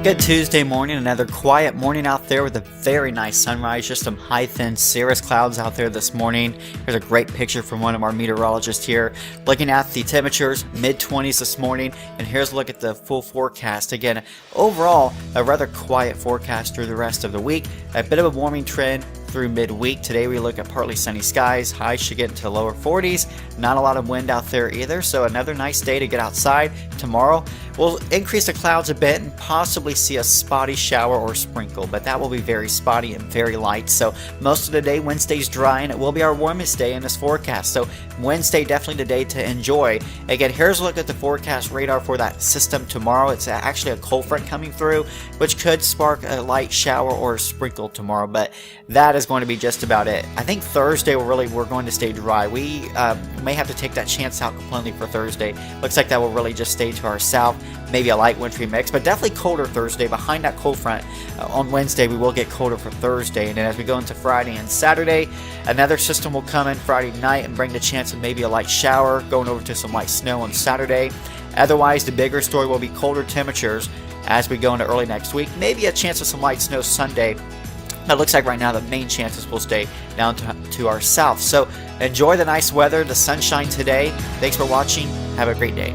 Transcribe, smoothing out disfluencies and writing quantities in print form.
Good Tuesday morning, another quiet morning out there with a very nice sunrise, just some high thin cirrus clouds out there this morning. Here's a great picture from one of our meteorologists here. Looking at the temperatures, mid-20s this morning, and here's a look at the full forecast. Again, overall, a rather quiet forecast through the rest of the week. A bit of a warming trend through midweek. Today we look at partly sunny skies. Highs should get into lower 40s. Not a lot of wind out there either, so another nice day to get outside. Tomorrow we'll increase the clouds a bit and possibly see a spotty shower or sprinkle, but that will be very spotty and very light. So most of the day, Wednesday's dry, and it will be our warmest day in this forecast. So Wednesday definitely the day to enjoy. Again, here's a look at the forecast radar for that system tomorrow. It's actually a cold front coming through, which could spark a light shower or a sprinkle tomorrow, but that is going to be just about it. I think Thursday we're going to stay dry. We may have to take that chance out completely for Thursday. Looks like that will really just stay to our south. Maybe a light wintry mix, but definitely colder Thursday. Behind that cold front on Wednesday, we will get colder for Thursday. And then as we go into Friday and Saturday, another system will come in Friday night and bring the chance of maybe a light shower, going over to some light snow on Saturday. Otherwise, the bigger story will be colder temperatures as we go into early next week. Maybe a chance of some light snow Sunday. It looks like right now the main chances will stay down to our south. So enjoy the nice weather, the sunshine today. Thanks for watching. Have a great day.